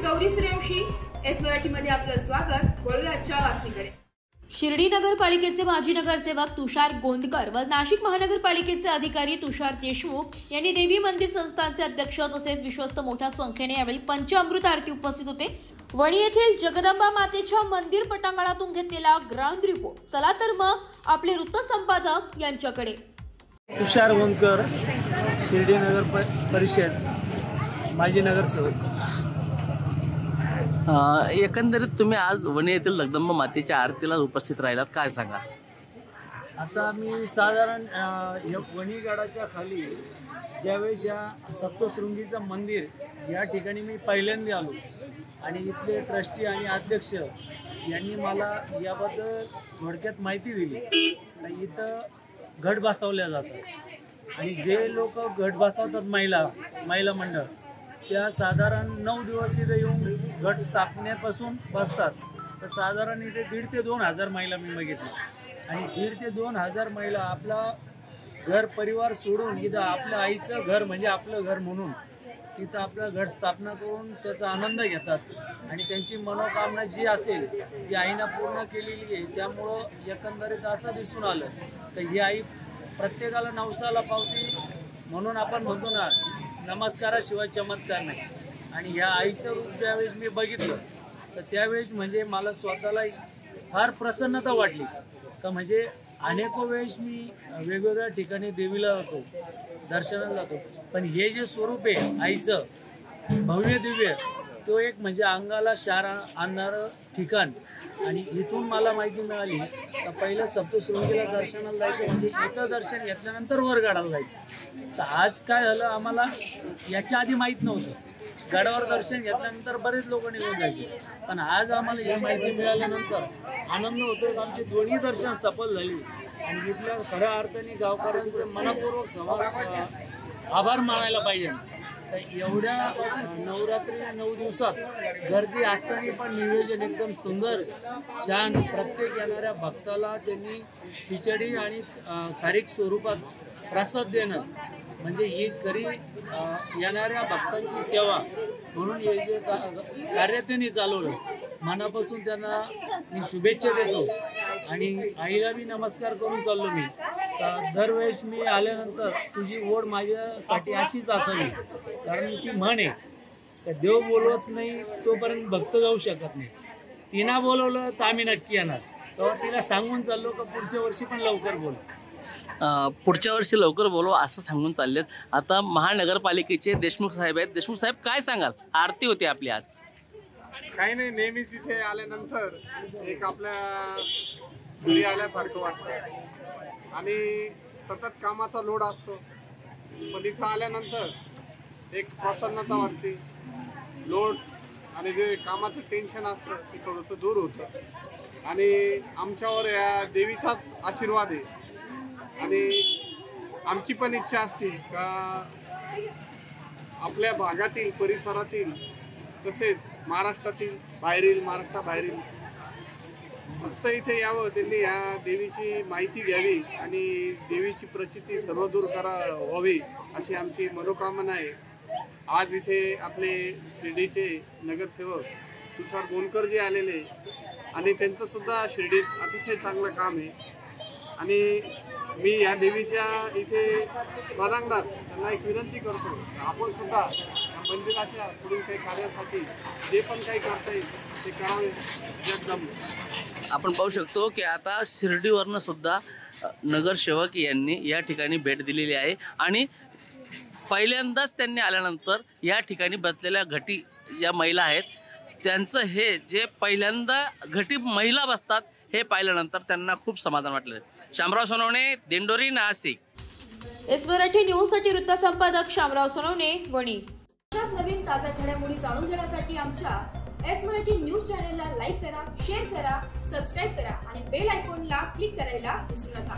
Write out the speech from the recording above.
Gauri Suryavanshi, S मराठीमध्ये आपलं स्वागत। वळूया आजच्या बातमीकडे। शिर्डी नगरपालिकेचे माजी नगरसेवक तुषार गोंदकर व नाशिक महानगरपालिकेचे अधिकारी तुषार देशमुख यांनी देवी मंदिर संस्थानचे अध्यक्ष तसेच विश्वस्त मोठ्या संख्येने यावेळी पंचामृत आरती उपस्थित होते। वणी येथील जगदंबा मातेच्या मंदिर पटांगणातून घेतलेला ग्राउंड रिपोर्ट। चला तर मग आपले वृत्त संपादक यांच्याकडे। तुषार गोंदकर, शिर्डी नगर परिषद माजी नगरसेवक। एकंदरीत तुम्ही आज वणी येथील जगदंबा मातेच्या आरतीला उपस्थित राहिलात, काय सांगा? आता मी साधारण वणीगडाच्या खाली ज्यावेळेस या सप्तशृंगीचं मंदिर या ठिकाणी मी पहिल्यांदा आलो आणि इथले ट्रस्टी आणि अध्यक्ष यांनी मला याबद्दल थोडक्यात माहिती दिली। इथं घट बसवल्या जातात आणि जे लोक घट बसवतात महिला मंडळ त्या साधारण 9 दिवस इथे येऊन घट स्थापनेपासून बसतात। तर साधारण इथे 1,500 ते 2,000 महिला मी बघितल्या आणि 1,500 ते 2,000 महिला आपला घर परिवार सोडून इथं आपल्या आईचं घर म्हणजे आपलं घर म्हणून तिथं आपलं घट स्थापना करून त्याचा आनंद घेतात आणि त्यांची मनोकामना जी असेल ती आईनं पूर्ण केलेली आहे। त्यामुळं एकंदरीत असं दिसून आलं तर ही आई प्रत्येकाला नवसाला पावती म्हणून आपण म्हणतो ना, नमस्काराशिवाय चमत्कार नाही। आणि ह्या आईचं रूप ज्यावेळेस मी बघितलं तर त्यावेळेस म्हणजे मला स्वतःला फार प्रसन्नता वाटली। तर म्हणजे अनेको वेळेस मी वेगवेगळ्या ठिकाणी देवीला जातो, दर्शनाला जातो, पण हे जे स्वरूप आहे आईचं भव्य दिव्य तो एक म्हणजे अंगाला शार आणणारं ठिकाण। आणि इथून मला माहिती मिळाली तर पहिलं सप्तशृंगीला दर्शनाला जायचं म्हणजे इथं दर्शन घेतल्यानंतर वर गडाला जायचं। तर आज काय झालं, आम्हाला याच्या आधी माहीत नव्हतं। गडावर दर्शन घेतल्यानंतर बरेच लोक निघून जायचे, पण आज आम्हाला ही माहिती मिळाल्यानंतर आनंद होतो की आमची दोन्ही दर्शन सफल झाली आणि इथल्या खऱ्या अर्थाने गावकऱ्यांचे मनपूर्वक आभार मानायला पाहिजे। तर एवढ्या नवरात्रीच्या 9 दिवसात गर्दी असताना पण नियोजन एकदम सुंदर छान। प्रत्येक येणाऱ्या भक्ताला त्यांनी खिचडी आणि खारीक स्वरूपात प्रसाद देणं म्हणजे ही खरी येणाऱ्या भक्तांची सेवा म्हणून हे जे कार्य त्यांनी चालवलं, मनापासून त्यांना मी शुभेच्छा देतो आणि आईला बी नमस्कार करून चाललो मी। दरवेळेस मी आल्यानंतर तुझी ओढ माझ्यासाठी अशीच असावी, कारण ती म्हण आहे तर देव बोलवत नाही तोपर्यंत भक्त जाऊ शकत नाही। तिनं बोलवलं तर आम्ही नक्की येणार। तेव्हा तिला सांगून चाललो का पुढच्या वर्षी पण लवकर बोल, पुढच्या वर्षी लवकर बोलव असं सांगून चाललेत। आता महानगरपालिकेचे देशमुख साहेब आहेत। देशमुख साहेब, काय सांगाल? आरती होती आपली आज। काही नाही, नेहमीच इथे आल्यानंतर एक आपल्या घरी आल्यासारखं वाटतं आणि सतत कामाचा लोड असतो, पण इथं आल्यानंतर एक प्रसन्नता वाटते। लोड आणि जे कामाचं टेन्शन असतं ते थोडंसं दूर होतं आणि आमच्यावर या देवीचाच आशीर्वाद आहे। आणि आमची पण इच्छा असते का आपल्या भागातील परिसरातील तसेच महाराष्ट्रातील महाराष्ट्राबाहेरील फक्त इथे यावं, त्यांनी या देवीची माहिती घ्यावी आणि देवीची प्रचिती सर्वदूर व्हावी अशी आमची मनोकामना आहे। आज इथे आपले शिर्डीचे नगरसेवक तुषार गोंदकर जे आलेले आणि त्यांचं सुद्धा शिर्डीत अतिशय चांगलं काम आहे आणि मी या देवीच्या इथे प्रांगणात त्यांना एक विनंती करतो, आपण सुद्धा या मंदिराच्या पुढील काही कार्यासाठी जे पण काही करता येईल ते करावे जगदंबा। आपण पाहू शकतो की आता शिर्डीवरनं सुद्धा नगरसेवक यांनी या ठिकाणी भेट दिलेली आहे आणि पहिल्यांदाच त्यांनी आल्यानंतर या ठिकाणी बसलेल्या घटी या महिला आहेत त्यांचं हे जे पहिल्यांदा घटी महिला बसतात हे पाहिल्यानंतर त्यांना खूप समाधान वाटलं। शामराव सोनवणे, दिंडोरी, नाशिक। एस मराठी न्यूज साठी वृत्त संपादक शामराव सोनवणे, वणी। अशाच नवीन ताज्या घडामोडी जाणून घेण्यासाठी आमच्या एस मराठी न्यूज चॅनलला लाईक करा, शेअर करा, सबस्क्राईब करा आणि बेल आयकॉनला क्लिक करायला विसरू नका।